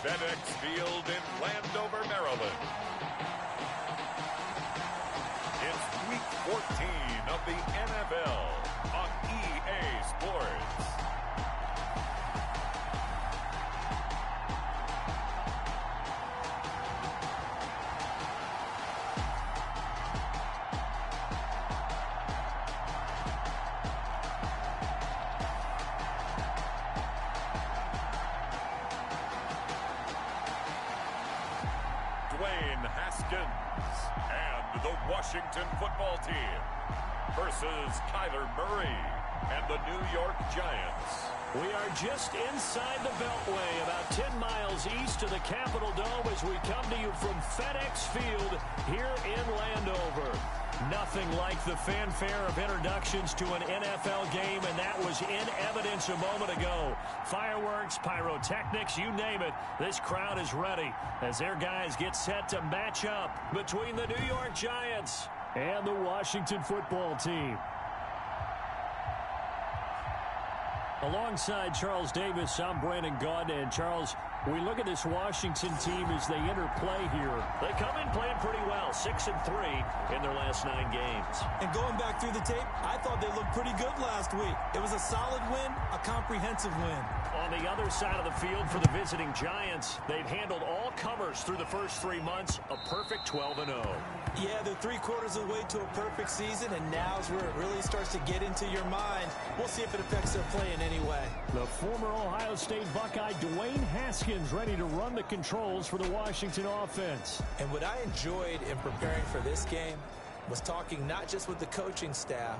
FedEx Field in Landover, Maryland. It's Week 14 of the NFL on EA Sports. And the Washington football team versus Kyler Murray and the New York Giants. We are just inside the Beltway, about 10 miles east of the Capitol Dome as we come to you from FedEx Field here in Landover. Nothing like the fanfare of introductions to an NFL game, and that was in evidence a moment ago. Fireworks, pyrotechnics, you name it. This crowd is ready as their guys get set to match up between the New York Giants and the Washington football team. Alongside Charles Davis, I'm Brandon Gaudin. And Charles, we look at this Washington team as they interplay here. They come in playing pretty well, 6-3 in their last 9 games. And going back through the tape, I thought they looked pretty good last week. It was a solid win, a comprehensive win. On the other side of the field for the visiting Giants, they've handled all comers through the first 3 months, a perfect 12-0. Yeah, they're 3/4 of the way to a perfect season, and now's where it really starts to get into your mind. We'll see if it affects their play in any way. The former Ohio State Buckeye Dwayne Haskins ready to run the controls for the Washington offense. And what I enjoyed in preparing for this game was talking not just with the coaching staff,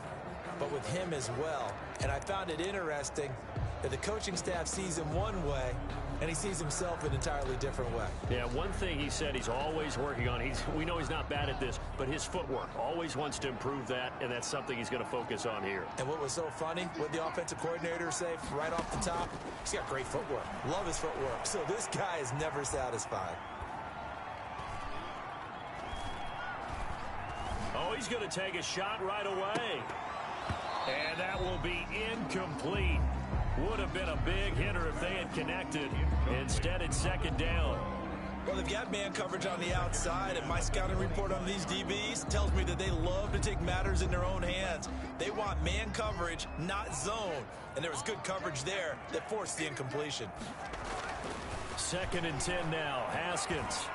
but with him as well. And I found it interesting that the coaching staff sees him one way, and he sees himself an entirely different way. Yeah, one thing he said he's always working on, we know he's not bad at this, but his footwork, always wants to improve that, and that's something he's going to focus on here. And what was so funny, what the offensive coordinator say right off the top, he's got great footwork. Love his footwork. So this guy is never satisfied. Oh, he's going to take a shot right away. And that will be incomplete. Would have been a big hitter if they had connected. Instead, it's second down. Well, they've got man coverage on the outside, and my scouting report on these DBs tells me that they love to take matters in their own hands. They want man coverage, not zone. And there was good coverage there that forced the incompletion. 2nd and 10 now. Haskins.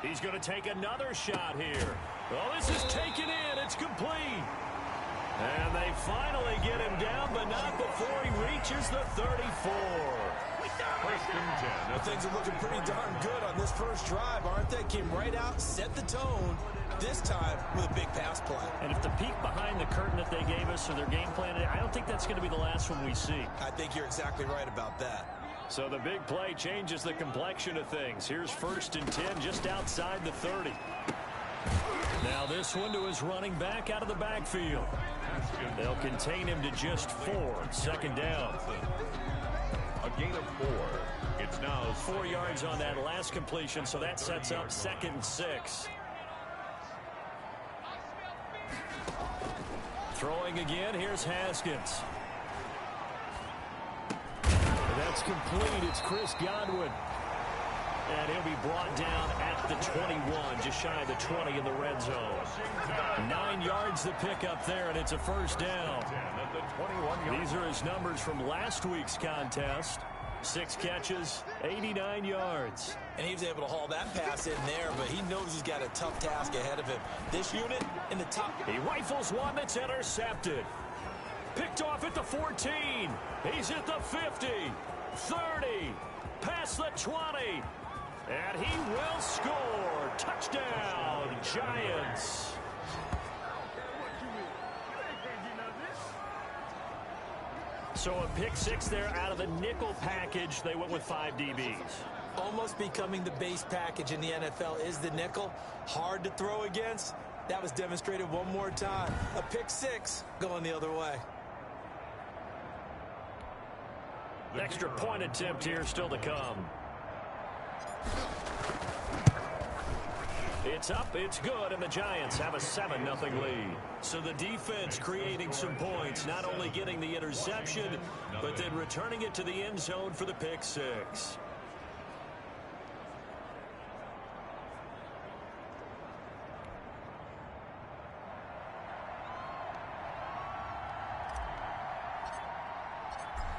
He's going to take another shot here. Oh, this is taken in. It's complete. And they finally get him down, but not before he reaches the 34. 1st and 10. Well, things are looking pretty darn good on this first drive, aren't they? Came right out, set the tone, this time with a big pass play. And if the peek behind the curtain that they gave us or their game plan, I don't think that's going to be the last one we see. I think you're exactly right about that. So the big play changes the complexion of things. Here's 1st and 10 just outside the 30. Now this one to his running back out of the backfield. They'll contain him to just 4. 2nd down. A gain of 4. It's now 4 yards on that last completion, so that sets up 2nd and 6. Throwing again, here's Haskins. That's complete. It's Chris Godwin. And he'll be brought down at the 21, just shy of the 20 in the red zone. 9 yards the pickup there, and it's a 1st down. These are his numbers from last week's contest. 6 catches, 89 yards. And he was able to haul that pass in there, but he knows he's got a tough task ahead of him. This unit in the top. He rifles one that's intercepted. Picked off at the 14. He's at the 50, 30, past the 20. And he will score. Touchdown, Giants. So a pick 6 there out of the nickel package. They went with 5 DBs. Almost becoming the base package in the NFL is the nickel. Hard to throw against. That was demonstrated one more time. A pick 6 going the other way. Extra point attempt here still to come. It's up, it's good, and the Giants have a 7-0 lead. So the defense creating some points, not only getting the interception, but then returning it to the end zone for the pick six.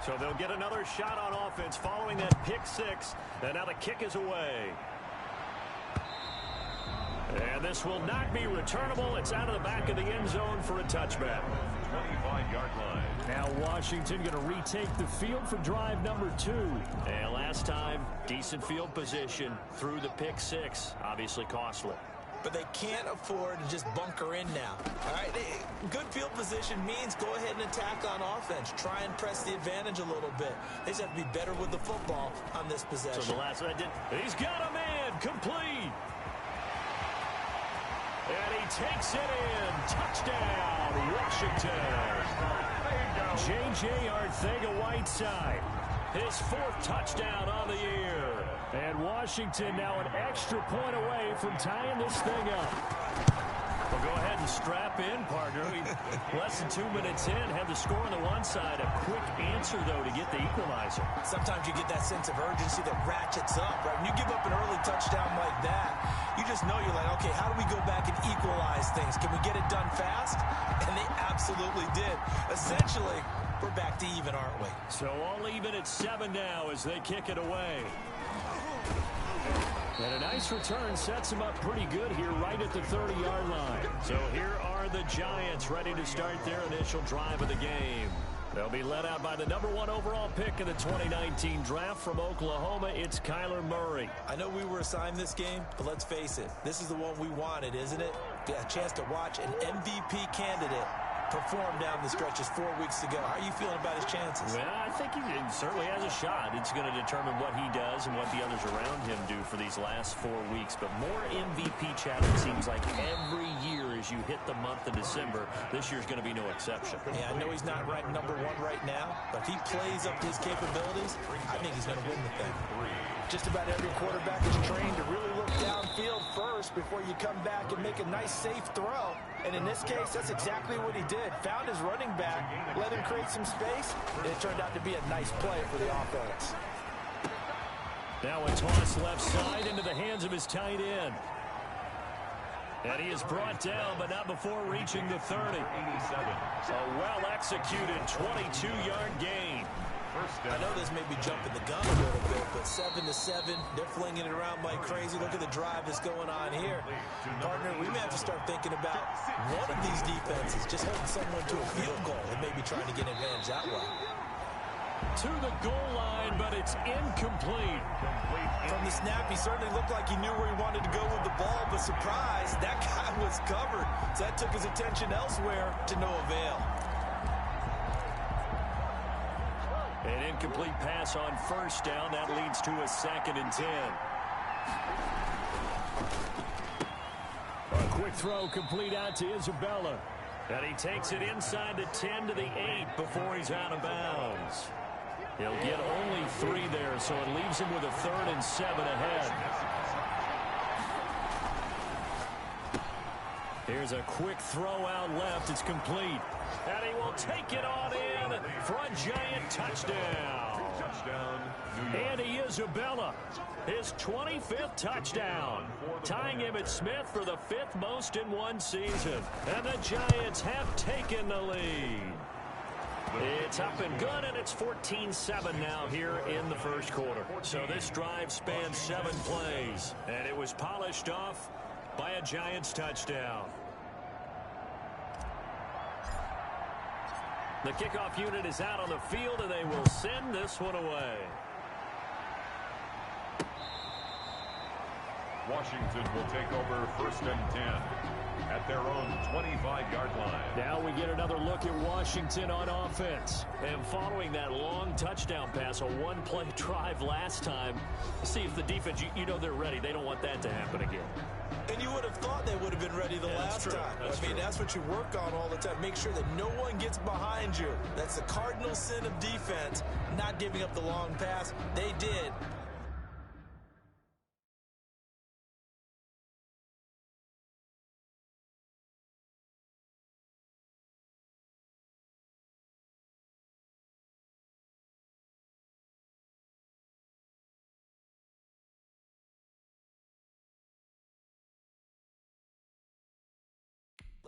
So they'll get another shot on offense following that pick six. And now the kick is away. And this will not be returnable. It's out of the back of the end zone for a touchback. 25-yard line. Now Washington going to retake the field for drive number 2. And last time, decent field position through the pick six. Obviously costly. But they can't afford to just bunker in now. All right, good field position means go ahead and attack on offense. Try and press the advantage a little bit. They just have to be better with the football on this possession. So the last one he's got a man complete. And he takes it in. Touchdown, Washington. J.J. Arcega-Whiteside. His 4th touchdown on the year. And Washington now an extra point away from tying this thing up. Well, go ahead and strap in, partner. Less than 2 minutes in, have the score on the one side. A quick answer, though, to get the equalizer. Sometimes you get that sense of urgency that ratchets up, right? When you give up an early touchdown like that, you just know you're like, okay, how do we go back and equalize things? Can we get it done fast? And they absolutely did. Essentially, we're back to even, aren't we? So all even at 7 now as they kick it away. And a nice return sets them up pretty good here right at the 30-yard line. So here are the Giants ready to start their initial drive of the game. They'll be led out by the number 1 overall pick in the 2019 draft from Oklahoma. It's Kyler Murray. I know we were assigned this game, but let's face it. This is the one we wanted, isn't it? A chance to watch an MVP candidate perform down the stretches 4 weeks ago. How are you feeling about his chances? Well, I think he certainly has a shot. It's going to determine what he does and what the others around him do for these last 4 weeks. But more MVP chatter, it seems like, every year as you hit the month of December. This year's going to be no exception. Yeah, I know he's not ranked number 1 right now, but if he plays up to his capabilities, I think he's going to win the thing. Just about every quarterback is trained to really look downfield first before you come back and make a nice, safe throw. And in this case, that's exactly what he did. Found his running back, let him create some space, and it turned out to be a nice play for the offense. Now a toss left side into the hands of his tight end. And he is brought down, but not before reaching the 30. A well-executed 22-yard gain. I know this may be jumping the gun a little bit, but 7-7, they're flinging it around like crazy. Look at the drive that's going on here. Partner, we may have to start thinking about one of these defenses just holding someone to a field goal and maybe trying to get an advantage that way. To the goal line, but it's incomplete. From the snap, he certainly looked like he knew where he wanted to go with the ball, but surprise, that guy was covered. So that took his attention elsewhere to no avail. An incomplete pass on first down. That leads to a 2nd and 10. A quick throw complete out to Isabella. And he takes it inside the 10 to the 8 before he's out of bounds. He'll get only 3 there, so it leaves him with a 3rd and 7 ahead. Here's a quick throw out left. It's complete. And he will take it on in for a giant touchdown. Andy Isabella, his 25th touchdown, tying him at Smith for the 5th most in one season. And the Giants have taken the lead. It's up and good, and it's 14-7 now here in the first quarter. So this drive spans 7 plays, and it was polished off by a Giants touchdown. The kickoff unit is out on the field, and they will send this one away. Washington will take over 1st and 10 at their own 25-yard line. Now we get another look at Washington on offense. And following that long touchdown pass, a one-play drive last time, see if the defense, you know they're ready. They don't want that to happen again. And you would have thought they would have been ready the last time. I mean, that's what you work on all the time. Make sure that no one gets behind you. That's the cardinal sin of defense, not giving up the long pass. They did.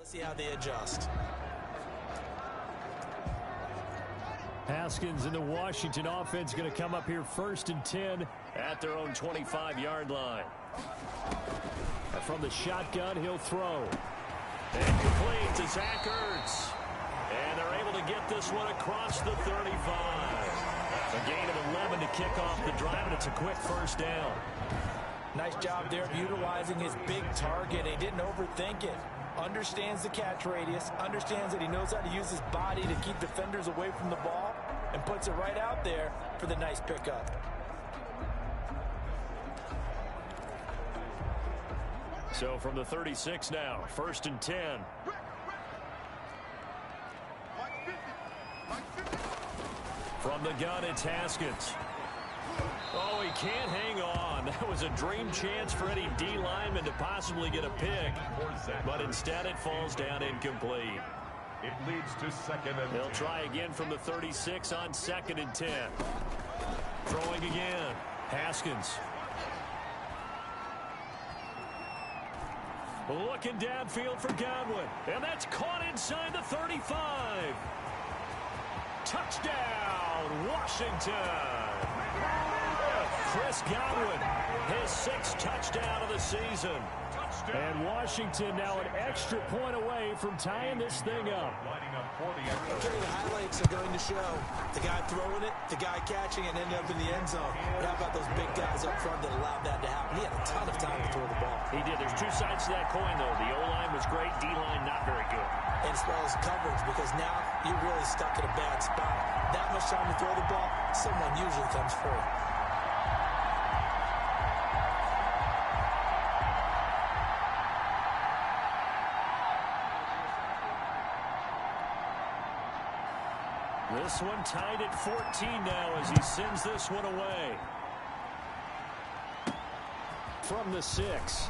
Let's see how they adjust. Haskins and the Washington offense going to come up here 1st and 10 at their own 25-yard line. And from the shotgun, he'll throw. And complete to Zach Ertz. And they're able to get this one across the 35. A gain of 11 to kick off the drive, and it's a quick first down. Nice job there of utilizing his big target. He didn't overthink it. Understands the catch radius, understands that he knows how to use his body to keep defenders away from the ball, and puts it right out there for the nice pickup. So from the 36 now, 1st and 10. From the gun, it's Haskins. Oh, he can't hang on. That was a dream chance for any D lineman to possibly get a pick, but instead it falls down incomplete. It leads to 2nd and 10. They'll try again from the 36 on 2nd and 10. Throwing again. Haskins. Looking downfield for Godwin. And that's caught inside the 35. Touchdown, Washington. Chris Godwin, his 6th touchdown of the season. And Washington now an extra point away from tying this thing up. Okay, the highlights are going to show the guy throwing it, the guy catching it, and ended up in the end zone. But how about those big guys up front that allowed that to happen? He had a ton of time to throw the ball. He did. There's 2 sides to that coin, though. The O-line was great, D-line not very good. And as well as coverage, because now you're really stuck in a bad spot. That much time to throw the ball, someone usually comes free. This one tied at 14 now as he sends this one away. From the 6.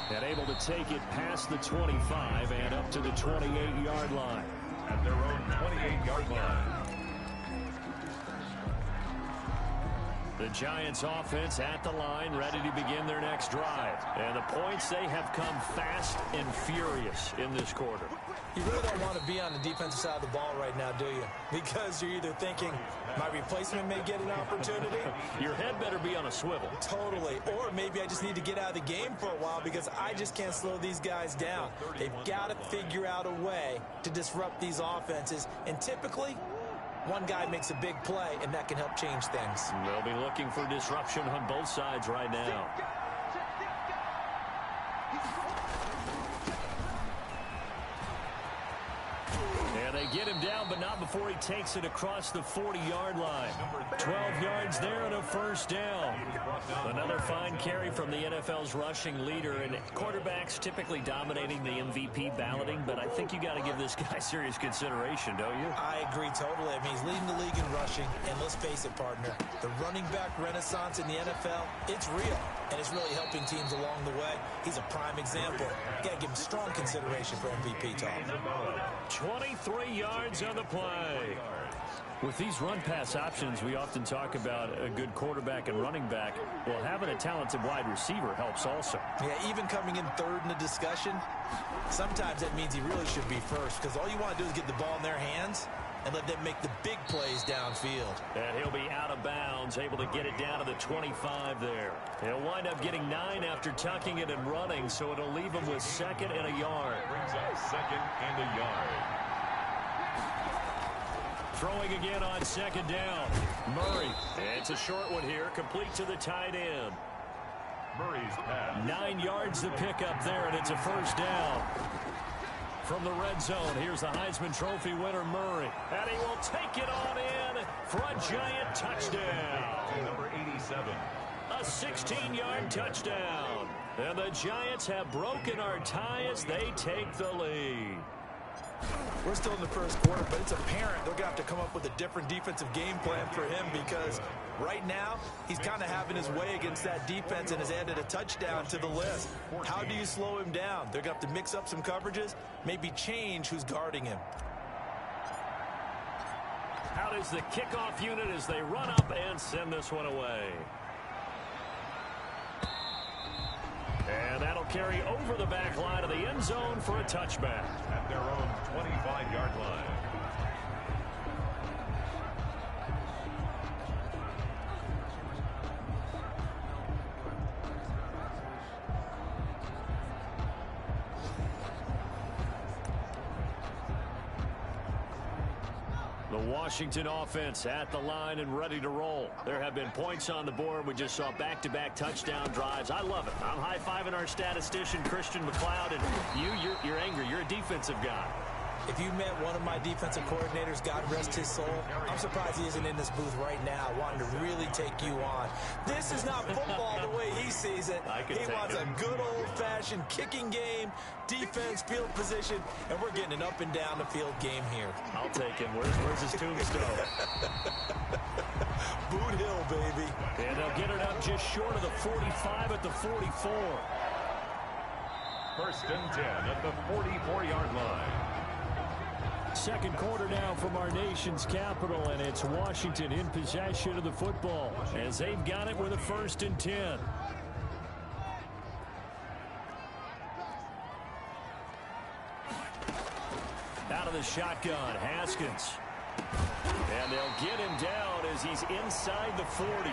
And able to take it past the 25 and up to the 28-yard line. At their own 28-yard line. The Giants offense at the line, ready to begin their next drive. And the points, they have come fast and furious in this quarter. You really don't want to be on the defensive side of the ball right now, do you? Because you're either thinking, my replacement may get an opportunity. Your head better be on a swivel. Totally. Or maybe I just need to get out of the game for a while because I just can't slow these guys down. They've got to figure out a way to disrupt these offenses. And typically, one guy makes a big play, and that can help change things. They'll be looking for disruption on both sides right now. And they get him down, but not before he takes it across the 40-yard line. 12 yards there and a first down. Another fine carry from the NFL's rushing leader, and quarterbacks typically dominating the MVP balloting, but I think you got to give this guy serious consideration, don't you? I agree totally. I mean, he's leading the league in rushing, and let's face it, partner, the running back renaissance in the NFL, it's real, and it's really helping teams along the way. He's a prime example. You got to give him strong consideration for MVP talk. 23 yards on the play. With these run-pass options, we often talk about a good quarterback and running back. Well, having a talented wide receiver helps also. Yeah, even coming in third in the discussion, sometimes that means he really should be first because all you want to do is get the ball in their hands and let them make the big plays downfield. And he'll be out of bounds, able to get it down to the 25 there. He'll wind up getting 9 after tucking it and running, so it'll leave him with 2nd and a yard. Brings up 2nd and a yard. Throwing again on 2nd down. Murray. It's a short one here, complete to the tight end. Murray's pass. 9 yards to pick up there, and it's a first down. From the red zone, here's the Heisman Trophy winner, Murray. And he will take it on in for a giant touchdown. Number 87. A 16-yard touchdown. And the Giants have broken our tie as they take the lead. We're still in the first quarter, but it's apparent they're going to have to come up with a different defensive game plan for him because right now he's kind of having his way against that defense and has added a touchdown to the list. How do you slow him down? They're going to have to mix up some coverages, maybe change who's guarding him. Out is the kickoff unit as they run up and send this one away. And that'll carry over the back line of the end zone for a touchback. At their own 25-yard line. The Washington offense at the line and ready to roll. There have been points on the board. We just saw back-to-back touchdown drives. I love it. I'm high-fiving our statistician, Christian McLeod, and you're angry. You're a defensive guy. If you met one of my defensive coordinators, God rest his soul, I'm surprised he isn't in this booth right now wanting to really take you on. This is not football the way he sees it. He wants a good old-fashioned kicking game, defense, field position, and we're getting an up and down the field game here. I'll take him. Where's his tombstone? Boot Hill, baby. And they'll get it up just short of the 45 at the 44. First and 10 at the 44-yard line. Second quarter now from our nation's capital, and it's Washington in possession of the football as they've got it with a 1st and 10. Out of the shotgun, Haskins. And they'll get him down as he's inside the 40.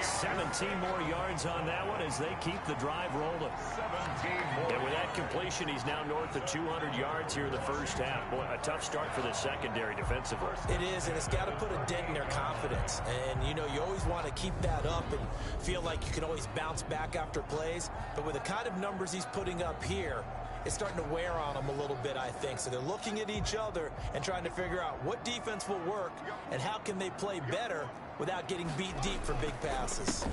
17 more yards on that one as they keep the drive rolling. 17 more. And with that completion, he's now north of 200 yards here in the first half. Boy, a tough start for the secondary defensively. It is, and it's got to put a dent in their confidence. And, you know, you always want to keep that up and feel like you can always bounce back after plays. But with the kind of numbers he's putting up here, it's starting to wear on them a little bit, I think. So they're looking at each other and trying to figure out what defense will work and how can they play better without getting beat deep for big passes.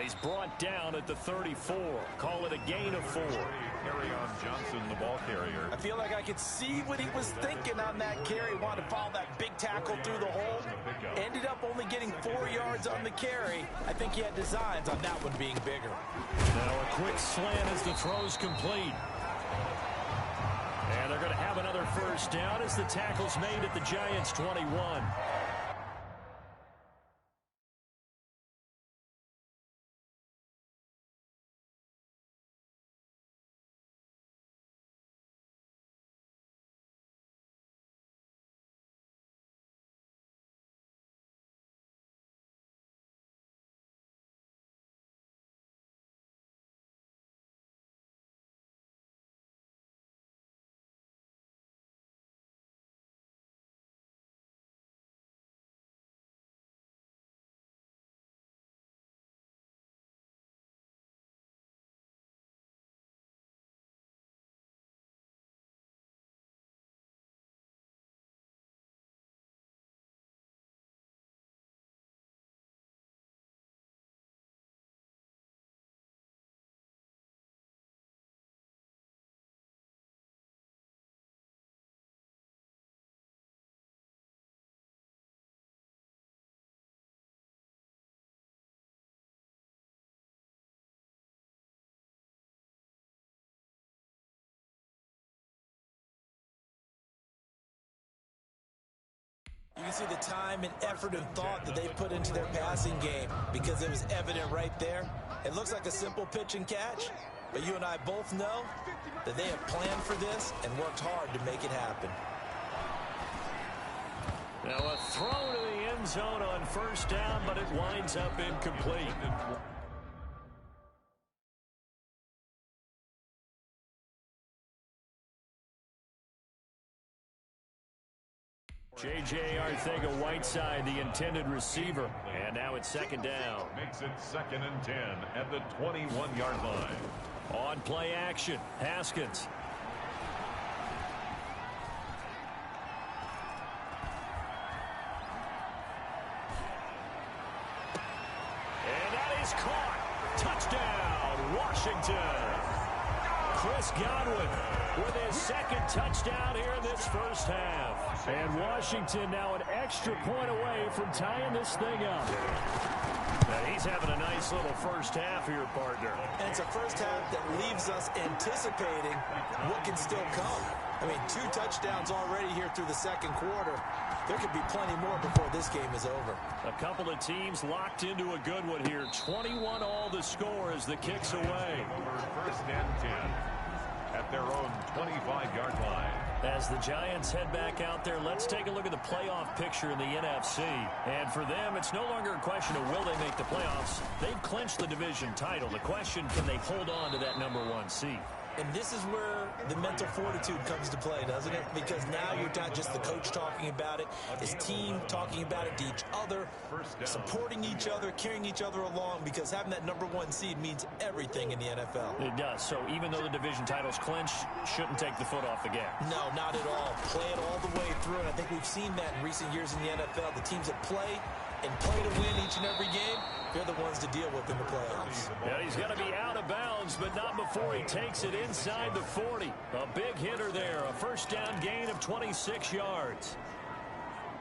He's brought down at the 34. Call it a gain of 4. Kerryon Johnson, the ball carrier. I feel like I could see what he was thinking on that carry. Wanted to follow that big tackle through the hole. Ended up only getting 4 yards on the carry. I think he had designs on that one being bigger. Now a quick slant as the throw's complete. And they're going to have another first down as the tackle's made at the Giants' 21. You can see the time and effort and thought that they put into their passing game because it was evident right there. It looks like a simple pitch and catch, but you and I both know that they have planned for this and worked hard to make it happen. Now a throw to the end zone on first down, but it winds up incomplete. J.J. Arcega-Whiteside, the intended receiver. And now it's second down. Makes it 2nd and 10 at the 21-yard line. On play action, Haskins. And that is caught. Touchdown, Washington. Chris Godwin with his second touchdown here in this first half. And Washington now an extra point away from tying this thing up. Now he's having a nice little first half here, partner. And it's a first half that leaves us anticipating what can still come. I mean, 2 touchdowns already here through the second quarter. There could be plenty more before this game is over. A couple of teams locked into a good one here. 21 all the score as the kick's away. First and 10 at their own 25-yard line. As the Giants head back out there, let's take a look at the playoff picture in the NFC. And for them, it's no longer a question of will they make the playoffs. They've clinched the division title. The question, can they hold on to that #1 seed? And this is where the mental fortitude comes to play, doesn't it? Because now you're not just the coach talking about it, his team talking about it to each other, supporting each other, carrying each other along, because having that #1 seed means everything in the NFL. It does. So even though the division title's clinched, shouldn't take the foot off the gas. No, not at all. Play it all the way through, and I think we've seen that in recent years in the NFL. The teams that play to win each and every game, they're the ones to deal with in the playoffs. Yeah, he's going to be out of bounds, but not before he takes it inside the 40. A big hitter there, a first down gain of 26 yards.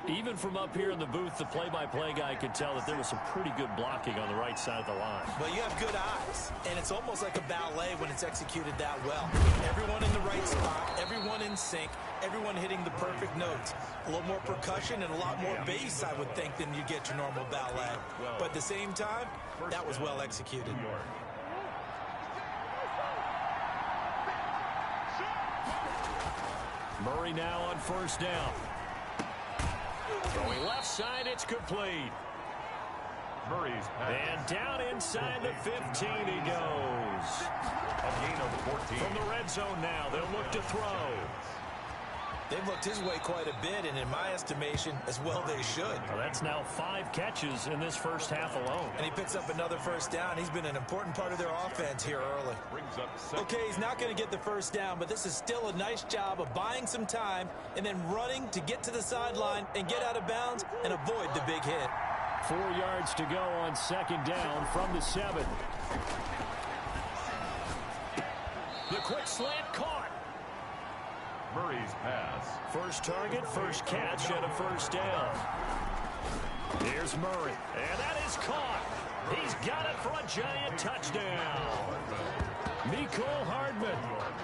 Even from up here in the booth, the play-by-play guy could tell that there was some pretty good blocking on the right side of the line. Well, you have good eyes, and it's almost like a ballet when it's executed that well. Everyone in the right spot, everyone in sync, everyone hitting the perfect notes. A little more percussion and a lot more bass, I would think, than you get your normal ballet. But at the same time, that was well executed. Murray now on first down. Throwing left side, it's complete. Murray's pass. And down inside the 15 he goes. A gain of 14. From the red zone now, they'll look to throw. They've looked his way quite a bit, and in my estimation, as well they should. Well, that's now 5 catches in this first half alone. And he picks up another first down. He's been an important part of their offense here early. Okay, he's not going to get the first down, but this is still a nice job of buying some time and then running to get to the sideline and get out of bounds and avoid the big hit. 4 yards to go on second down from the 7. The quick slant caught. Murray's pass. First target, first catch, and a first down. Here's Murray, and that is caught. He's got it for a Giant touchdown. Mecole Hardman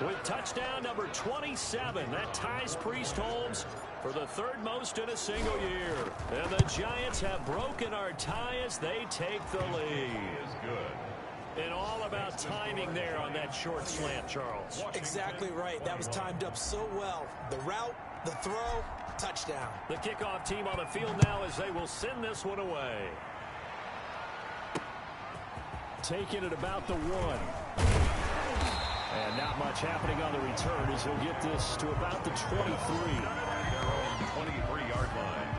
with touchdown number 27. That ties Priest Holmes for the 3rd most in a single year. And the Giants have broken our tie as they take the lead. Is good. And all about timing there on that short slant, Charles. Exactly right. That was timed up so well. The route, the throw, touchdown. The kickoff team on the field now as they will send this one away. Taking it about the 1. And not much happening on the return as he'll get this to about the 23. Their own 23-yard line.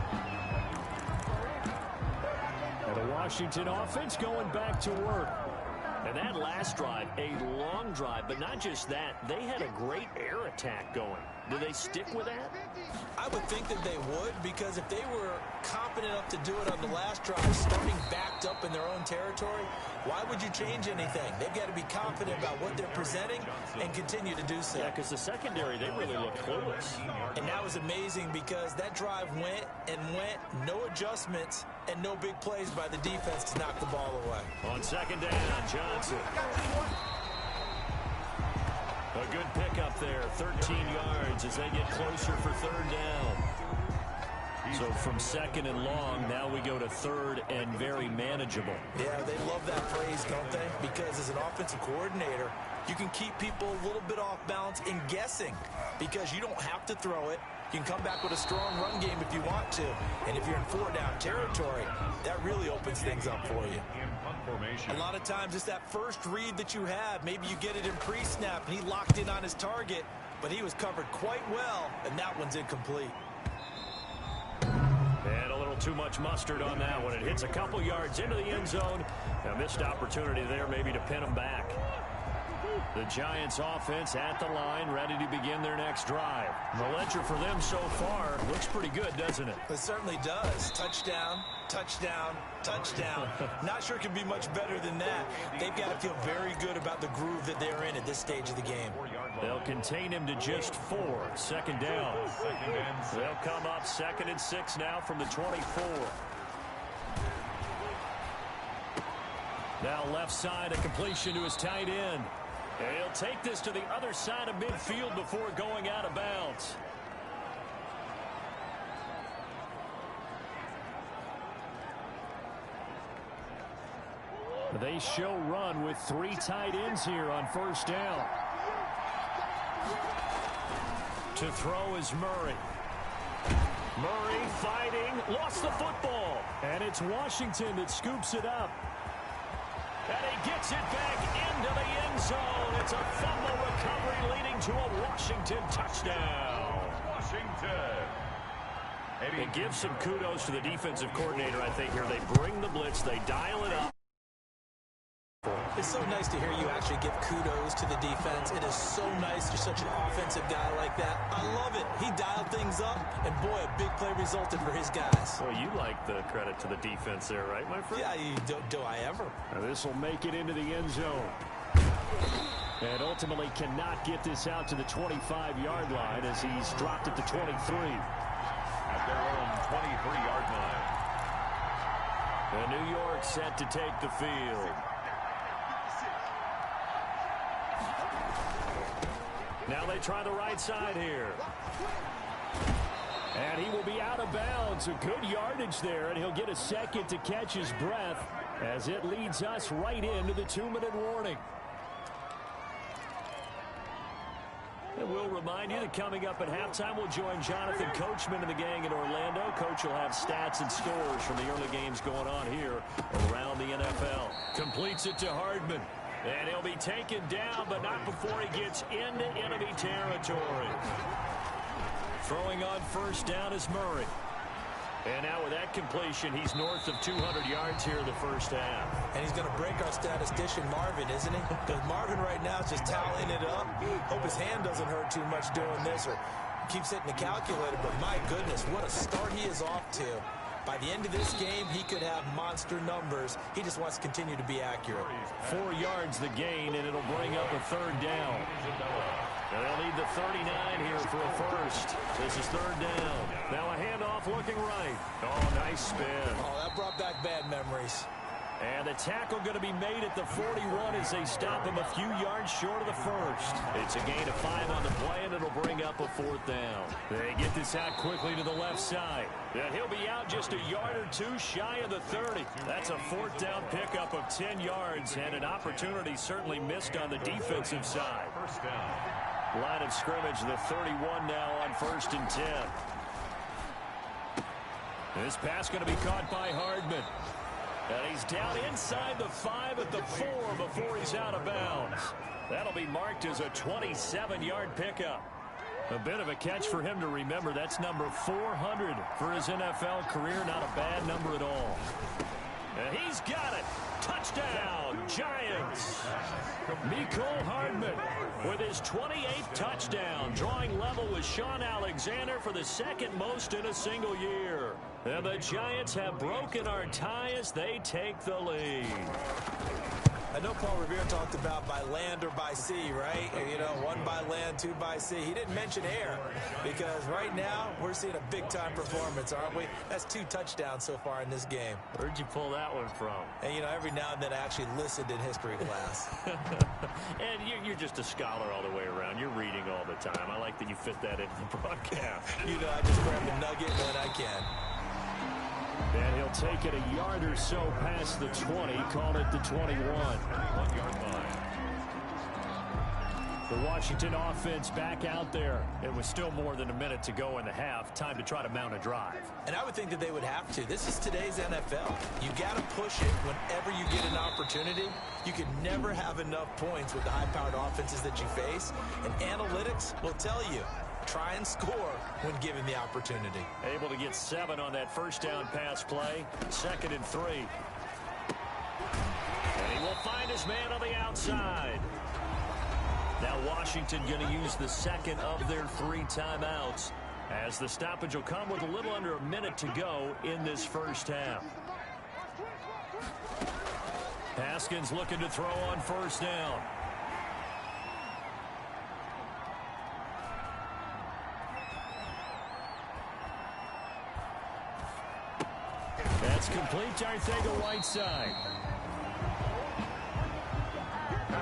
And the Washington offense going back to work. And that last drive, a long drive, but not just that, they had a great air attack going. Do they stick with that? I would think that they would, because if they were confident enough to do it on the last drive, starting backed up in their own territory, why would you change anything? They've got to be confident about what they're presenting and continue to do so. Yeah, because the secondary, they really looked clueless. And that was amazing because that drive went and went, no adjustments, and no big plays by the defense to knock the ball away. On second down, Johnson. A good pickup there, 13 yards as they get closer for 3rd down. So from 2nd and long, now we go to 3rd and very manageable. Yeah, they love that phrase, don't they? Because as an offensive coordinator, you can keep people a little bit off balance in guessing because you don't have to throw it. You can come back with a strong run game if you want to. And if you're in 4-down territory, that really opens things up for you. A lot of times it's that first read that you have. Maybe you get it in pre-snap and he locked in on his target, but he was covered quite well, and that one's incomplete. And a little too much mustard on that one. It hits a couple yards into the end zone. A missed opportunity there maybe to pin him back. The Giants offense at the line, ready to begin their next drive. The ledger for them so far looks pretty good, doesn't it? It certainly does. Touchdown, touchdown, touchdown. Not sure it can be much better than that. They've got to feel very good about the groove that they're in at this stage of the game. They'll contain him to just 4. 2nd down. They'll come up 2nd and 6 now from the 24. Now left side, a completion to his tight end. And he'll take this to the other side of midfield before going out of bounds. They show run with 3 tight ends here on first down. To throw is Murray. Murray fighting, lost the football. And it's Washington that scoops it up. And he gets it back into the end zone. It's a fumble recovery leading to a Washington touchdown. Washington. It gives some kudos to the defensive coordinator, I think, here. They bring the blitz, they dial it up. It's so nice to hear you actually give kudos to the defense. It is so nice. You're such an offensive guy like that. I love it. He dialed things up, and boy, a big play resulted for his guys. Well, you like the credit to the defense there, right, my friend? Yeah, do I ever? Now this will make it into the end zone. And ultimately cannot get this out to the 25-yard line as he's dropped it to 23. At their own 23-yard line. And New York set to take the field. Now they try the right side here. And he will be out of bounds. A good yardage there, and he'll get a second to catch his breath as it leads us right into the 2-minute warning. And we'll remind you that coming up at halftime, we'll join Jonathan Coachman and the gang in Orlando. Coach will have stats and scores from the early games going on here around the NFL. Completes it to Hardman. And he'll be taken down, but not before he gets into enemy territory. Throwing on first down is Murray. And now with that completion, he's north of 200 yards here in the first half. And he's going to break our statistician Marvin, isn't he? Because Marvin right now is just tallying it up. Hope his hand doesn't hurt too much doing this or keeps hitting the calculator. But my goodness, what a start he is off to. By the end of this game, he could have monster numbers. He just wants to continue to be accurate. 4 yards the gain, and it'll bring up a third down. And they'll need the 39 here for a first. This is third down. Now a handoff looking right. Oh, nice spin. Oh, that brought back bad memories. And the tackle going to be made at the 41 as they stop him a few yards short of the first. It's a gain of 5 on the play, and it'll bring up a fourth down. They get this out quickly to the left side. And he'll be out just a yard or two shy of the 30. That's a fourth down pickup of 10 yards, and an opportunity certainly missed on the defensive side. First down. Line of scrimmage, the 31 now on 1st and 10. This pass going to be caught by Hardman. And he's down inside the 5 at the 4 before he's out of bounds. That'll be marked as a 27-yard pickup. A bit of a catch for him to remember. That's number 400 for his NFL career. Not a bad number at all. And he's got it. Touchdown, Giants. Mecole Hardman with his 28th touchdown, drawing level with Sean Alexander for the second most in a single year. And the Giants have broken our tie as they take the lead. I know Paul Revere talked about by land or by sea, right? You know, 1 by land, 2 by sea. He didn't mention air because right now we're seeing a big-time performance, aren't we? That's 2 touchdowns so far in this game. Where'd you pull that one from? And, you know, every now and then I actually listened in history class. And you're just a scholar all the way around. You're reading all the time. I like that you fit that into the broadcast. You know, I just grab a nugget when I can. And he'll take it a yard or so past the 20, call it the 21. 1-yard line. The Washington offense back out there. It was still more than a minute to go in the half. Time to try to mount a drive. And I would think that they would have to. This is today's NFL. You got to push it whenever you get an opportunity. You can never have enough points with the high-powered offenses that you face. And analytics will tell you. Try and score when given the opportunity. Able to get 7 on that first down pass play. 2nd and 3. And he will find his man on the outside. Now Washington going to use the second of their 3 timeouts as the stoppage will come with a little under a minute to go in this first half. Haskins looking to throw on first down. That's complete to Arcega Whiteside.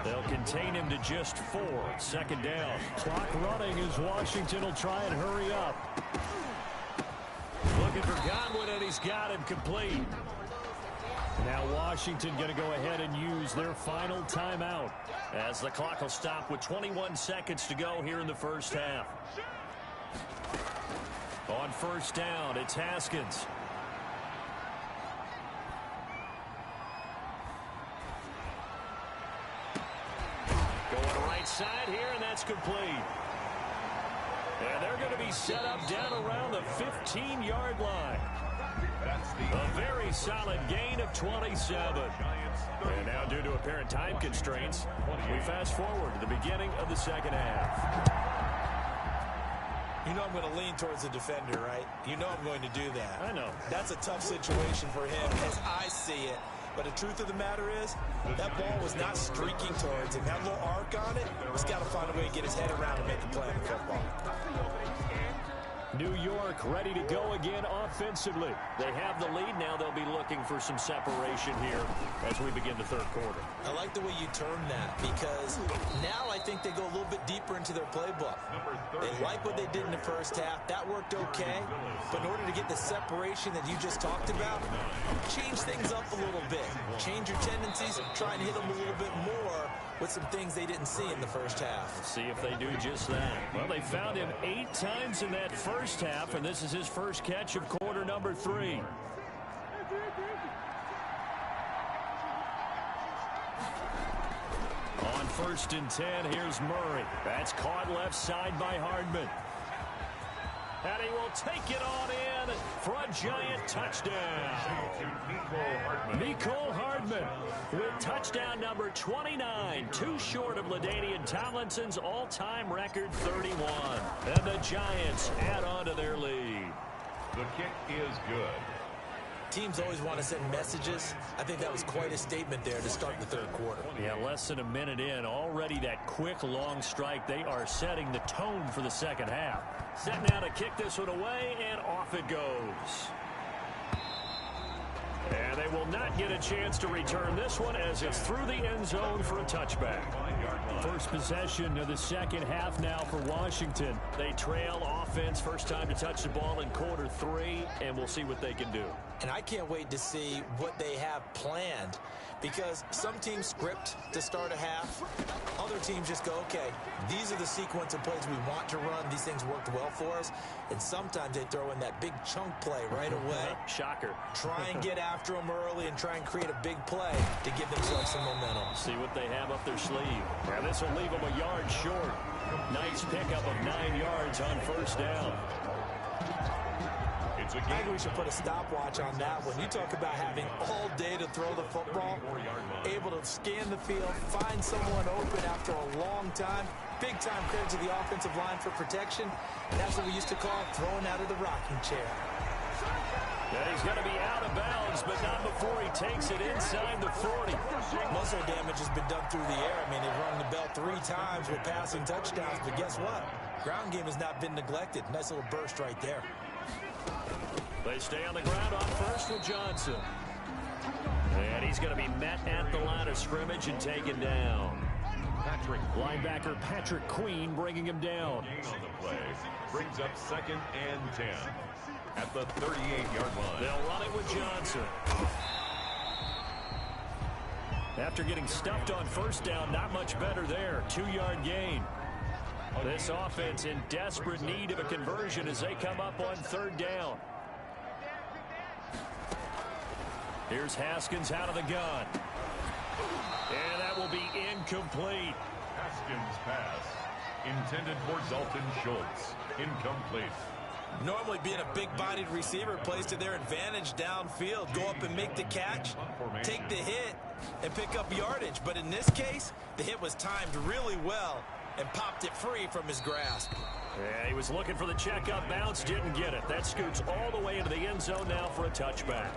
They'll contain him to just 4. Second down. Clock running as Washington will try and hurry up. Looking for Godwin, and he's got him complete. Now Washington going to go ahead and use their final timeout as the clock will stop with 21 seconds to go here in the first half. On first down, it's Haskins. Going right side here, and that's complete. And they're going to be set up down around the 15-yard line. A very solid gain of 27. And now, due to apparent time constraints, we fast forward to the beginning of the second half. You know I'm going to lean towards the defender, right? You know I'm going to do that. I know. That's a tough situation for him as I see it. But the truth of the matter is, that ball was not streaking towards him. That little arc on it, he's got to find a way to get his head around and make the play in football. New York ready to go again offensively. They have the lead now. They'll be looking for some separation here as we begin the third quarter. I like the way you term that because now I think they go a little bit deeper into their playbook. They like what they did in the first half. That worked okay. But in order to get the separation that you just talked about, change things up a little bit. Change your tendencies. Try and hit them a little bit more with some things they didn't see in the first half. Let's see if they do just that. Well, they found him 8 times in that first half, and this is his first catch of quarter number 3. On first and 10, here's Murray. That's caught left side by Hardman. And he will take it on in for a giant touchdown. Mecole Hardman with touchdown number 29, too short of LaDainian Tomlinson's all-time record 31. And the Giants add on to their lead. The kick is good. Teams always want to send messages. I think that was quite a statement there to start the third quarter. Yeah, less than a minute in. Already that quick, long strike. They are setting the tone for the second half. Set now to kick this one away, and off it goes. And they will not get a chance to return this one as it's through the end zone for a touchback. First possession of the second half now for Washington. They trail offense, first time to touch the ball in quarter 3, and we'll see what they can do. And I can't wait to see what they have planned because some teams script to start a half. Other teams just go, okay, these are the sequence of plays we want to run. These things worked well for us. And sometimes they throw in that big chunk play right away. Shocker. Try and get after them early and try and create a big play to give themselves some momentum. See what they have up their sleeve. Now this will leave them a yard short. Nice pickup of 9 yards on first down. I think we should put a stopwatch on that one. You talk about having all day to throw the football, able to scan the field, find someone open after a long time. Big time credit to the offensive line for protection. And that's what we used to call throwing out of the rocking chair. And he's going to be out of bounds, but not before he takes it inside the 40. Most of the damage has been done through the air. I mean, they've rung the bell 3 times with passing touchdowns, but guess what? Ground game has not been neglected. Nice little burst right there. They stay on the ground on first with Johnson. And he's going to be met at the line of scrimmage and taken down. Linebacker Patrick Queen bringing him down. On the play brings up 2nd and 10 at the 38-yard line. They'll run it with Johnson. After getting stuffed on first down, not much better there. 2-yard gain. This offense in desperate need of a conversion as they come up on 3rd down. Here's Haskins out of the gun. And that will be incomplete. Haskins' pass intended for Dalton Schultz. Incomplete. Normally being a big-bodied receiver plays to their advantage downfield. Go up and make the catch, take the hit, and pick up yardage. But in this case, the hit was timed really well and popped it free from his grasp. Yeah, he was looking for the check-up bounce, didn't get it. That scoots all the way into the end zone now for a touchback.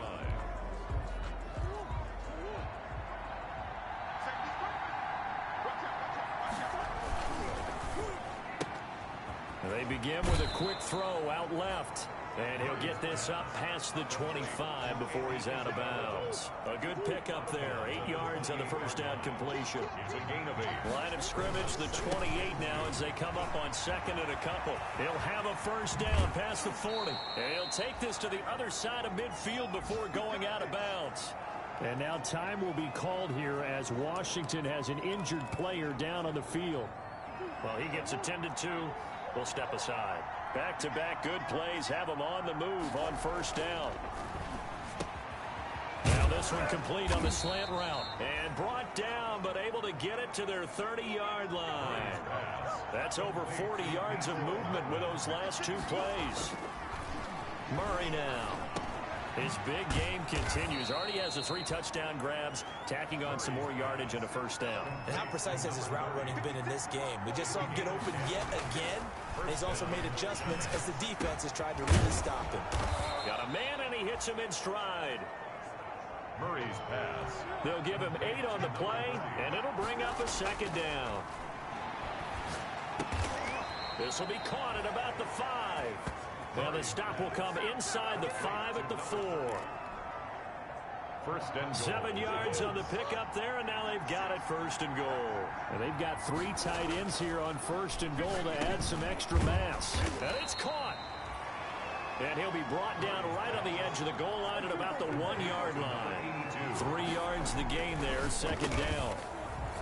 They begin with a quick throw out left. And he'll get this up past the 25 before he's out of bounds. A good pickup there. 8 yards on the first down completion. It's a gain of 8. Line of scrimmage, the 28 now as they come up on second and a couple. He'll have a first down past the 40. And he'll take this to the other side of midfield before going out of bounds. And now time will be called here as Washington has an injured player down on the field. Well, he gets attended to. We'll step aside. Back-to-back good plays have them on the move on first down. Now this one complete on the slant route. And brought down, but able to get it to their 30-yard line. That's over 40 yards of movement with those last 2 plays. Murray now. His big game continues. Already has the 3 touchdown grabs, tacking on some more yardage and a first down. And how precise has his route running been in this game? We just saw him get open yet again. And he's also made adjustments as the defense has tried to really stop him. Got a man, and he hits him in stride. Murray's pass. They'll give him 8 on the play, and it'll bring up a second down. This will be caught at about the 5. Now the stop will come inside the 5 at the 4. First and goal. 7 yards on the pickup there, and now they've got it first and goal. And they've got 3 tight ends here on first and goal to add some extra mass. And it's caught. And he'll be brought down right on the edge of the goal line at about the 1-yard line. 3 yards the gain there, second down.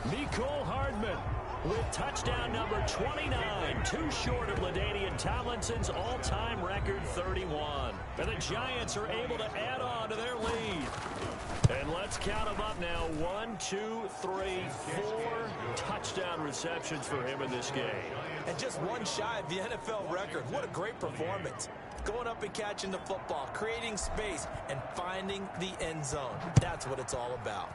Mecole Hardman with touchdown number 29, 2 short of LaDainian Tomlinson's all-time record 31. And the Giants are able to add on to their lead. And let's count them up now. 1, 2, 3, 4 touchdown receptions for him in this game. And just 1 shy of the NFL record. What a great performance. Going up and catching the football, creating space, and finding the end zone. That's what it's all about.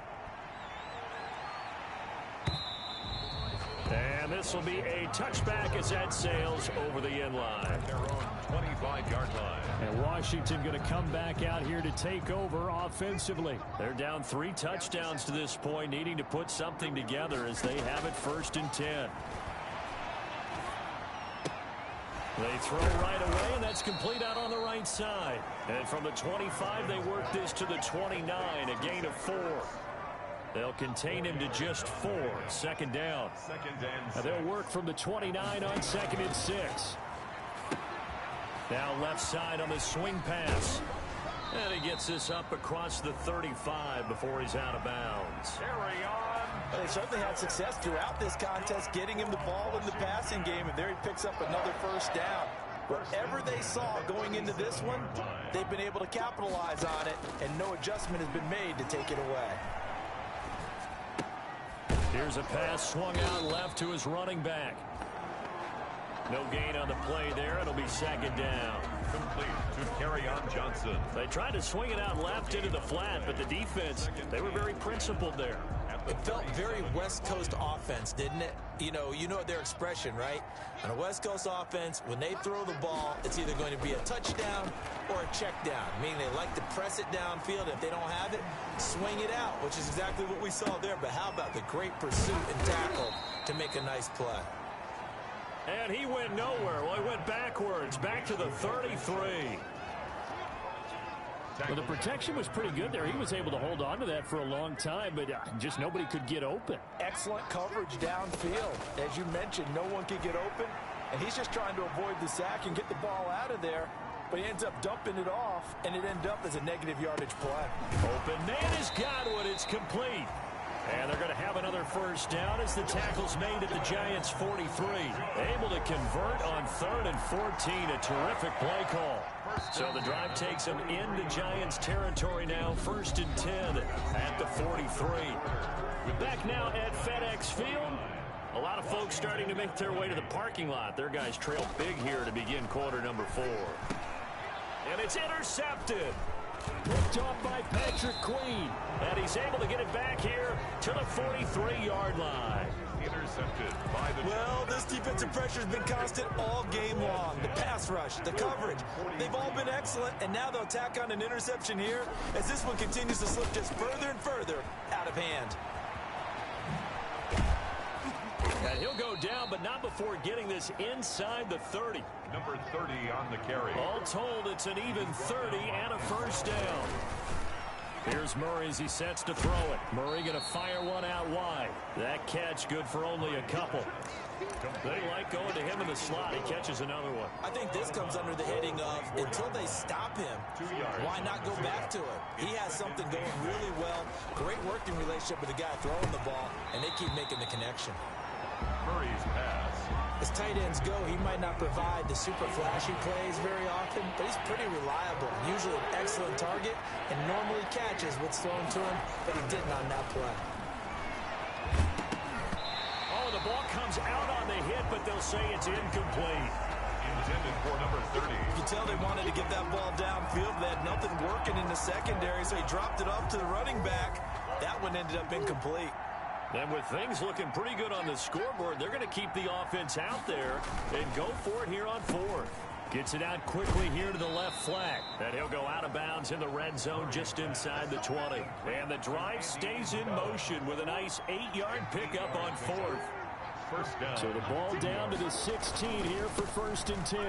And this will be a touchback as that sails over the end line. Their own 25-yard line. And Washington going to come back out here to take over offensively. They're down 3 touchdowns to this point, needing to put something together as they have it first and 10. They throw right away, and that's complete out on the right side. And from the 25, they work this to the 29, a gain of 4. They'll contain him to just 4. Second down. And they'll work from the 29 on second and 6. Now left side on the swing pass. And he gets this up across the 35 before he's out of bounds. Carry on. They certainly had success throughout this contest, getting him the ball in the passing game, and there he picks up another first down. Whatever they saw going into this one, they've been able to capitalize on it, and no adjustment has been made to take it away. Here's a pass swung out left to his running back. No gain on the play there. It'll be second down. Complete to Carry On Johnson. They tried to swing it out left into the flat, but the defense, they were very principled there. It felt very West Coast offense, didn't it? You know their expression, right? On a West Coast offense, when they throw the ball, it's either going to be a touchdown or a check down, meaning they like to press it downfield. If they don't have it, swing it out, which is exactly what we saw there. But how about the great pursuit and tackle to make a nice play? And he went nowhere. Well, he went backwards, back to the 33. Well, the protection was pretty good there. He was able to hold on to that for a long time, but just nobody could get open. Excellent coverage downfield. As you mentioned, no one could get open, and he's just trying to avoid the sack and get the ball out of there, but he ends up dumping it off, and it ended up as a negative yardage play. Open man is Godwin. It's complete. And they're going to have another first down as the tackle's made at the Giants' 43. Able to convert on 3rd and 14. A terrific play call. So the drive takes them into Giants territory now. 1st and 10 at the 43. Back now at FedEx Field. A lot of folks starting to make their way to the parking lot. Their guys trail big here to begin quarter number 4. And it's intercepted. Picked off by Patrick Queen. And he's able to get it back here to the 43-yard line. Intercepted by the... Well, this defensive pressure has been constant all game long. The pass rush, the coverage, they've all been excellent, and now they'll tack on an interception here as this one continues to slip just further and further out of hand. And he'll go down, but not before getting this inside the 30. Number 30 on the carry. All told, it's an even 30 and a first down. Here's Murray as he sets to throw it. Murray going to fire one out wide. That catch good for only a couple. They like going to him in the slot. He catches another one. I think this comes under the heading of until they stop him, why not go back to it? He has something going really well. Great working relationship with the guy throwing the ball, and they keep making the connection. Murray's pass. As tight ends go, he might not provide the super flashy plays very often, but he's pretty reliable. Usually an excellent target and normally catches what's thrown to him, but he didn't on that play. Oh, the ball comes out on the hit, but they'll say it's incomplete. Intended for number 30. You can tell they wanted to get that ball downfield. They had nothing working in the secondary, so he dropped it off to the running back. That one ended up incomplete. And with things looking pretty good on the scoreboard, they're going to keep the offense out there and go for it here on fourth. Gets it out quickly here to the left flat. And he'll go out of bounds in the red zone just inside the 20. And the drive stays in motion with a nice 8-yard pickup on fourth. First down. So the ball down to the 16 here for 1st and 10.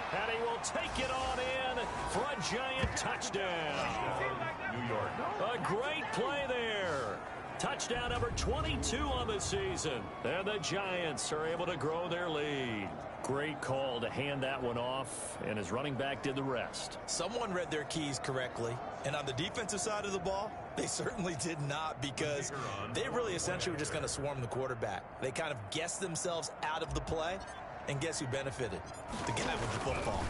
And he will take it on in for a giant touchdown. New York. A great play there. Touchdown number 22 on the season. And the Giants are able to grow their lead. Great call to hand that one off, and his running back did the rest. Someone read their keys correctly, and on the defensive side of the ball, they certainly did not, because they really essentially were just going to swarm the quarterback. They kind of guessed themselves out of the play, and guess who benefited? The guy with the football.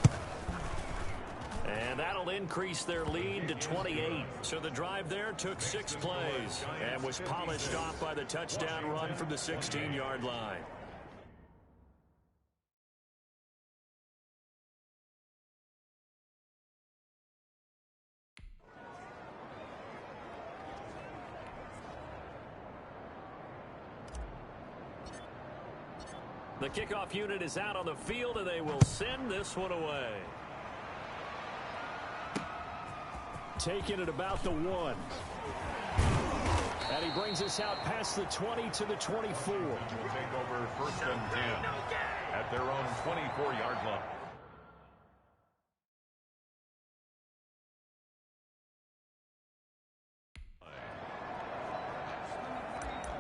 And that'll increase their lead to 28. So the drive there took 6 plays and was polished off by the touchdown run from the 16-yard line. The kickoff unit is out on the field, and they will send this one away. Taking it about the 1. And he brings us out past the 20 to the 24. Take over 1st and 10 at their own 24-yard line.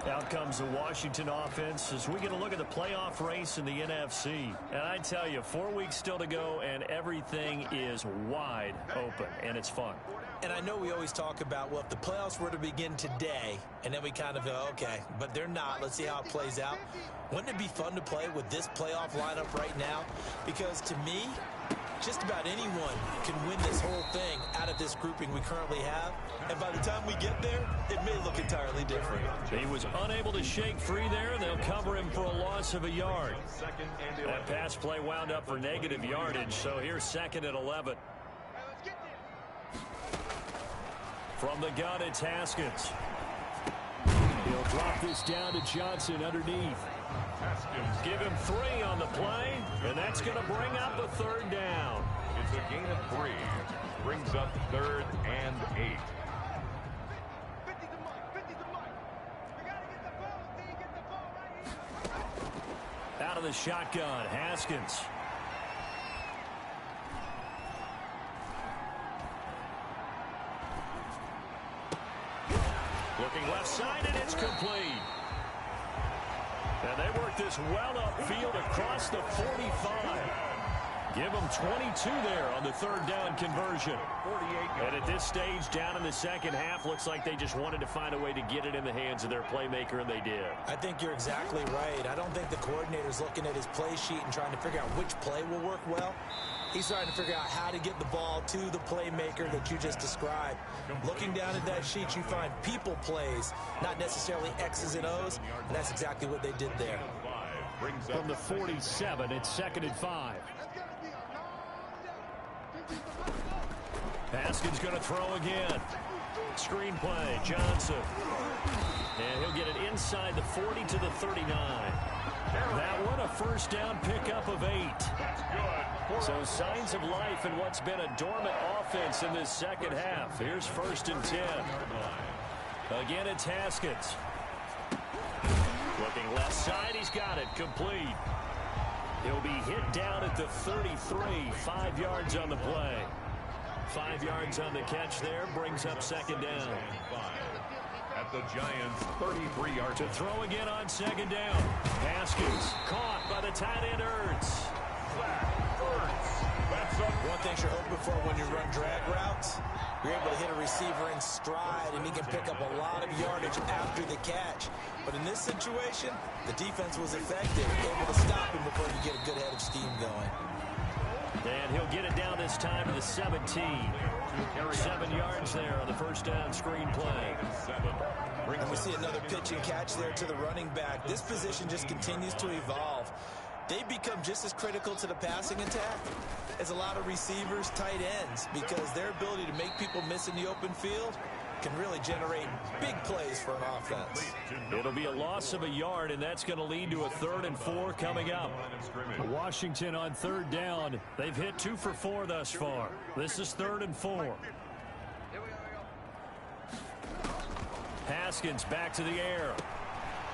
Out comes the Washington offense as we get a look at the playoff race in the NFC. And I tell you, 4 weeks still to go, and everything is wide open, and it's fun. And I know we always talk about, well, if the playoffs were to begin today, and then we kind of go, okay, but they're not. Let's see how it plays out. Wouldn't it be fun to play with this playoff lineup right now? Because to me, just about anyone can win this whole thing out of this grouping we currently have. And by the time we get there, it may look entirely different. He was unable to shake free there. They'll cover him for a loss of a yard. That pass play wound up for negative yardage, so here's 2nd and 11. From the gun, it's Haskins. He'll drop this down to Johnson underneath. Haskins. Give him 3 on the play, and that's going to bring up a 3rd down. It's a gain of 3. Brings up 3rd and 8. Out of the shotgun, Haskins. Looking left side, and it's complete. And they work this well upfield across the 45. Give them 22 there on the 3rd down conversion. And at this stage, down in the second half, looks like they just wanted to find a way to get it in the hands of their playmaker, and they did. I think you're exactly right. I don't think the coordinator's looking at his play sheet and trying to figure out which play will work well. He's trying to figure out how to get the ball to the playmaker that you just described. Looking down at that sheet, you find people plays, not necessarily X's and O's, and that's exactly what they did there. From the 47, it's 2nd and 5. Haskins going to throw again. Screen play, Johnson. And he'll get it inside the 40 to the 39. That one, a 1st down pickup of 8. So signs of life in what's been a dormant offense in this second half. Here's 1st and 10. Again, it's Haskins. left side. He's got it. Complete. He'll be hit down at the 33. 5 yards on the play. 5 yards on the catch there. Brings up second down. At the Giants' 33-yard. To throw again on second down. Haskins caught by the tight end Ertz. One thing you're hoping for when you run drag routes, you're able to hit a receiver in stride, and he can pick up a lot of yardage after the catch. But in this situation, the defense was effective, able to stop him before you get a good head of steam going. And he'll get it down this time to the 17. 7 yards there on the first down screen play. And we see another pitch and catch there to the running back. This position just continues to evolve. They become just as critical to the passing attack as a lot of receivers, tight ends, because their ability to make people miss in the open field can really generate big plays for an offense. It'll be a loss of a yard, and that's going to lead to a 3rd and 4 coming up. Washington on 3rd down. They've hit 2 for 4 thus far. This is 3rd and 4. Haskins back to the air.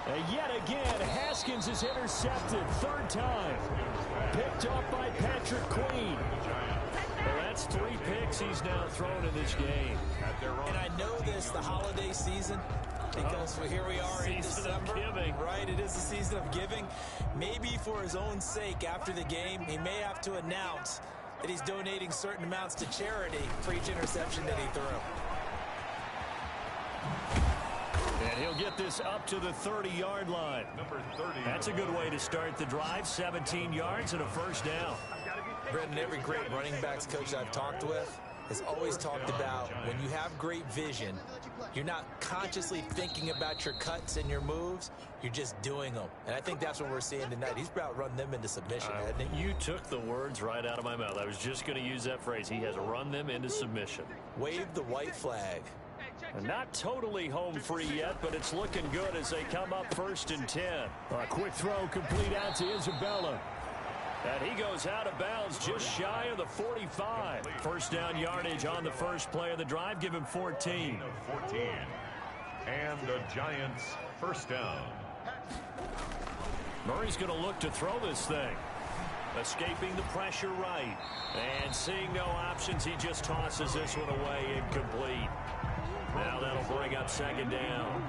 And yet again, Haskins is intercepted. 3rd time. Picked off by Patrick Queen. Well, that's 3 picks he's now thrown in this game. And I know this, the holiday season, because here we are in December. Giving. Right, it is the season of giving. Maybe for his own sake after the game, he may have to announce that he's donating certain amounts to charity for each interception that he threw. And he'll get this up to the 30-yard line. Number 30. That's a good way to start the drive. 17 yards and a first down. Brendan, every great running backs coach I've talked with has always talked about when you have great vision, you're not consciously thinking about your cuts and your moves. You're just doing them. And I think that's what we're seeing tonight. He's about run them into submission, hasn't he? You took the words right out of my mouth. I was just going to use that phrase. He has run them into submission. Wave the white flag. Not totally home free yet, but it's looking good as they come up 1st and 10. A quick throw complete out to Isabella. And he goes out of bounds just shy of the 45. First down yardage on the first play of the drive. Give him 14. 14. And the Giants' first down. Murray's going to look to throw this thing. Escaping the pressure right. And seeing no options, he just tosses this one away incomplete. Now that'll bring up second down.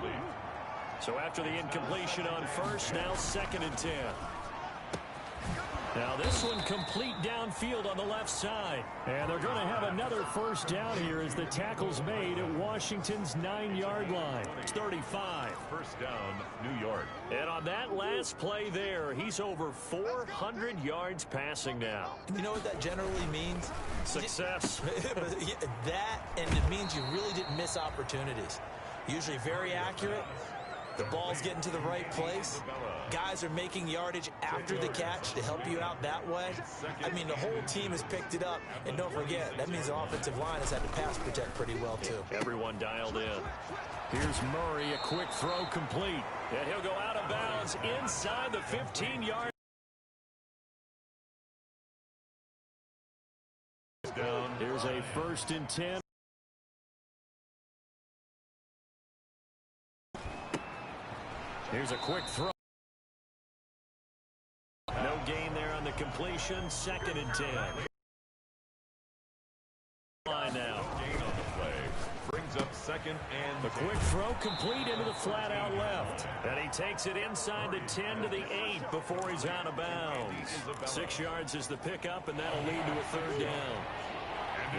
So after the incompletion on first, now 2nd and 10. Now this one complete downfield on the left side. And they're going to have another first down here as the tackle's made at Washington's 9-yard line. It's 35. First down, New York. And on that last play there, he's over 400 yards passing now. You know what that generally means? Success. That, and it means you really didn't miss opportunities. Usually very accurate. The ball's getting to the right place. Guys are making yardage after the catch to help you out that way. I mean, the whole team has picked it up. And don't forget, that means the offensive line has had to pass protect pretty well, too. Everyone dialed in. Here's Murray, a quick throw complete. And he'll go out of bounds inside the 15-yard. Here's a 1st and 10. Here's a quick throw. No gain there on the completion. 2nd and 10. Line now. Gain on the play. Brings up 2nd and the quick throw complete into the flat out left. And he takes it inside the 10 to the 8 before he's out of bounds. 6 yards is the pickup, and that'll lead to a 3rd down.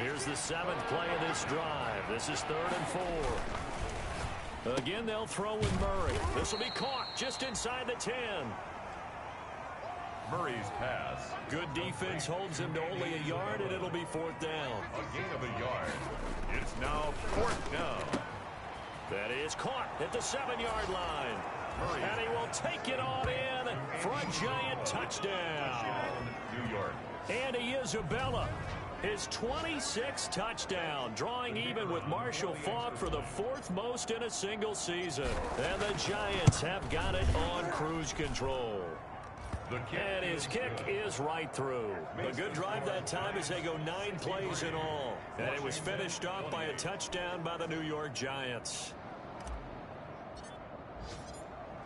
Here's the 7th play of this drive. This is 3rd and 4. Again, they'll throw with Murray. This will be caught just inside the 10. Murray's pass. Good defense holds him to only a yard, and it'll be 4th down. A gain of a yard. It's now 4th down. That is caught at the 7-yard line. Murray. And he will take it on in for a giant touchdown. New York. Andy Isabella. His 26th touchdown, drawing even with Marshall Faulk for the 4th most in a single season. And the Giants have got it on cruise control. And his kick is right through. A good drive that time as they go 9 plays in all. And it was finished off by a touchdown by the New York Giants.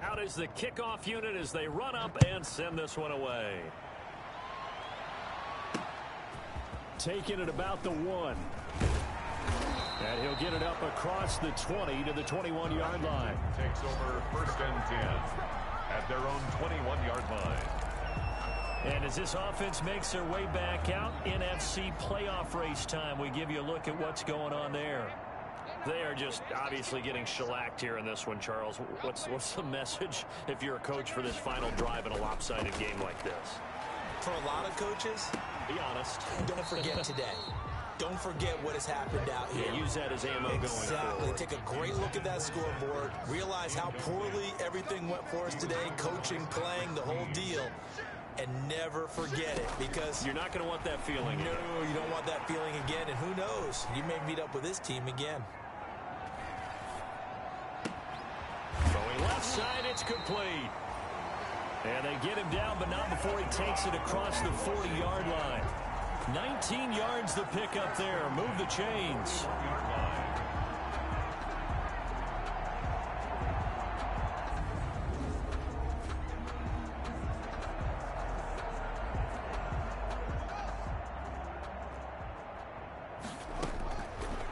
Out is the kickoff unit as they run up and send this one away. Taking it about the 1. And he'll get it up across the 20 to the 21-yard line. Takes over 1st and 10 at their own 21-yard line. And as this offense makes their way back out, NFC playoff race time, we give you a look at what's going on there. They are just obviously getting shellacked here in this one, Charles. What's the message if you're a coach for this final drive in a lopsided game like this? For a lot of coaches, be honest. Don't forget today. Don't forget what has happened out here. Yeah, use that as ammo going forward. Take a great look at that scoreboard. Realize how poorly everything went for us today. Coaching, playing, the whole deal. And never forget it, because you're not going to want that feeling. No, you don't want that feeling again. And who knows? You may meet up with this team again. Going left side, it's complete. And they get him down, but not before he takes it across the 40-yard line. 19 yards the pickup there. Move the chains.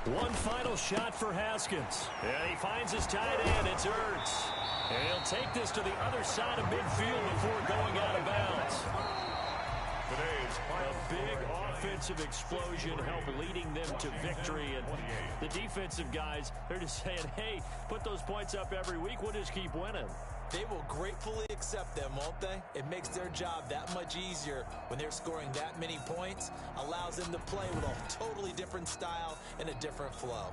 One final shot for Haskins. And he finds his tight end. It's Ertz. And he'll take this to the other side of midfield before going out of bounds. Today's a big offensive explosion helped leading them to victory. And the defensive guys, they're just saying, hey, put those points up every week. We'll just keep winning. They will gratefully accept them, won't they? It makes their job that much easier when they're scoring that many points. Allows them to play with a totally different style and a different flow.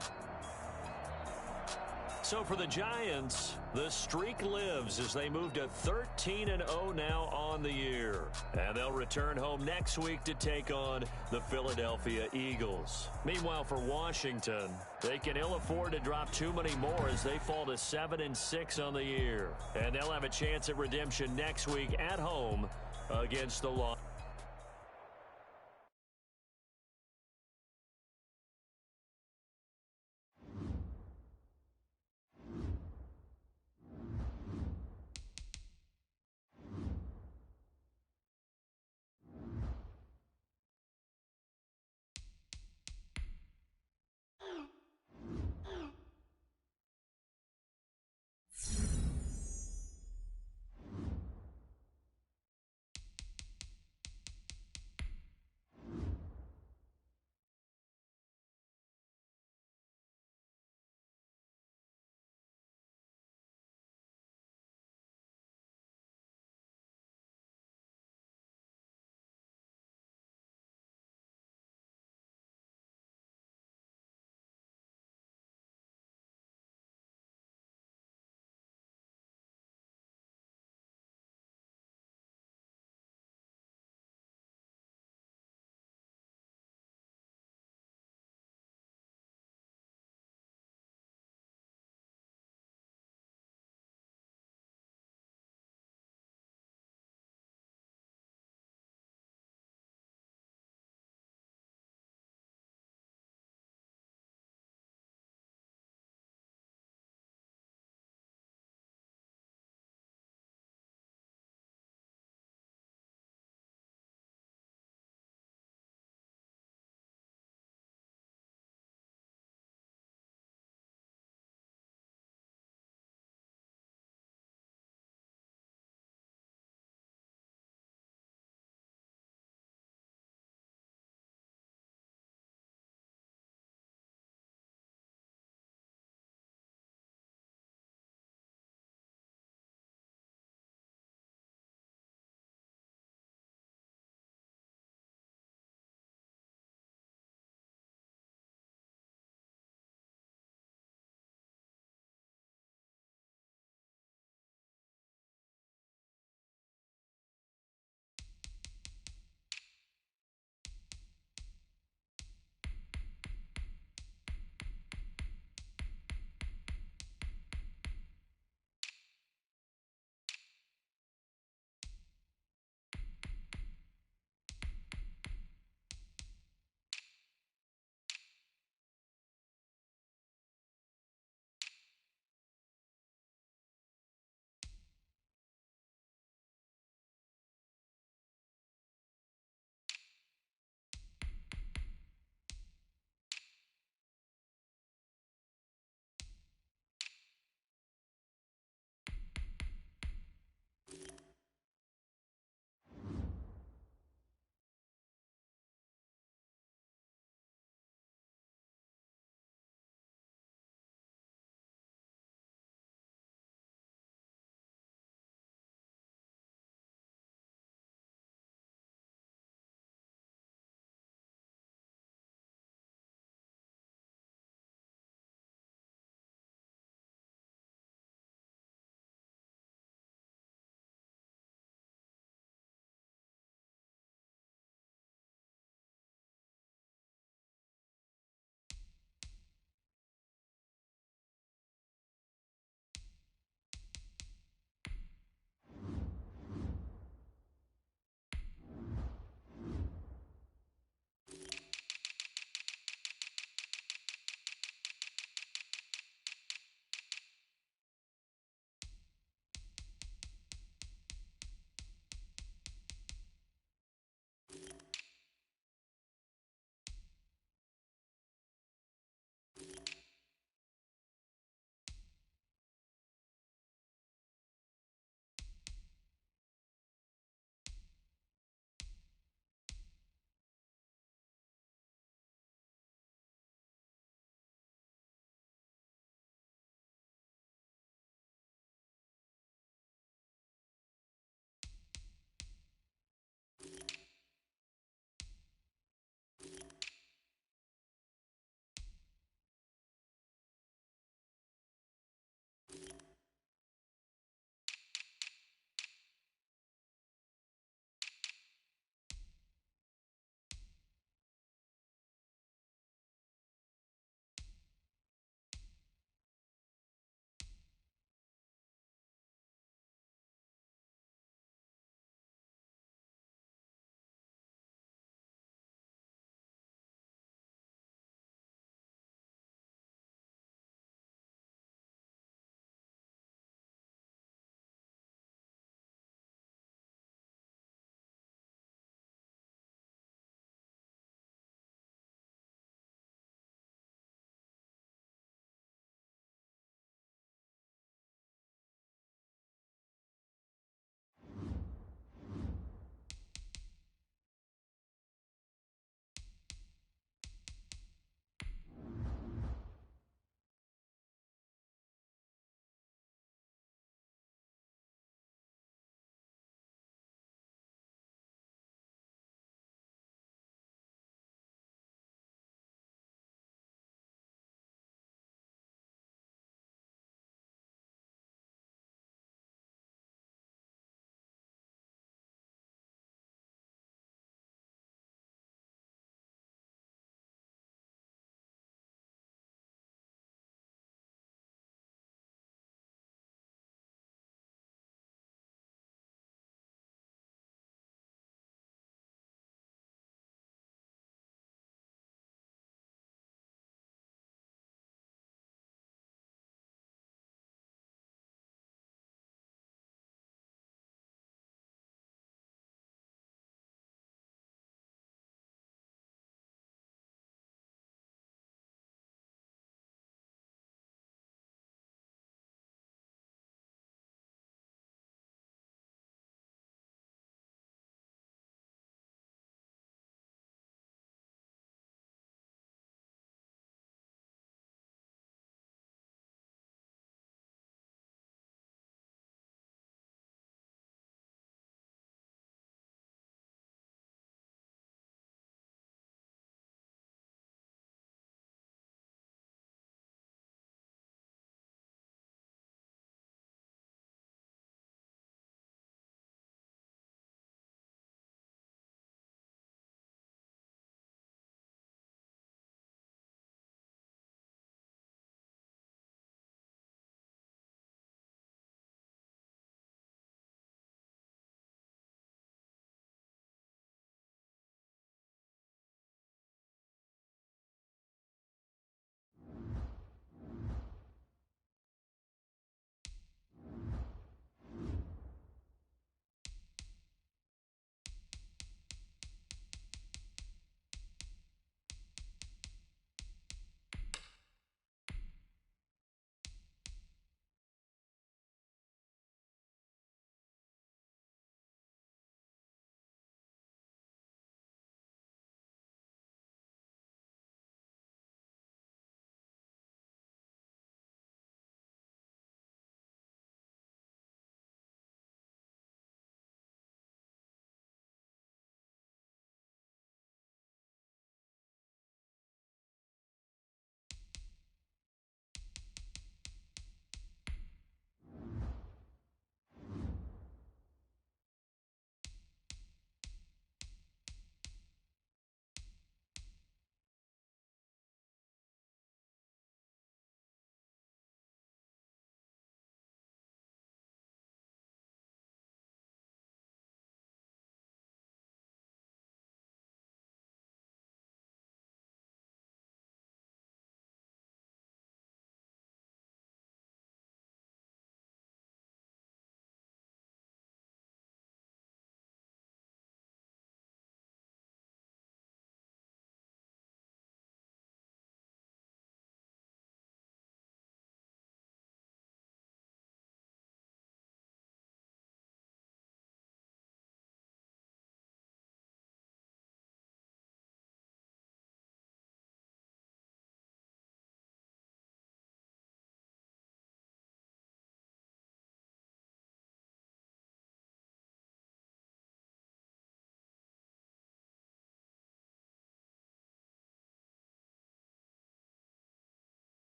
So for the Giants, the streak lives as they move to 13-0 now on the year. And they'll return home next week to take on the Philadelphia Eagles. Meanwhile, for Washington, they can ill afford to drop too many more as they fall to 7-6 on the year. And they'll have a chance at redemption next week at home against the Los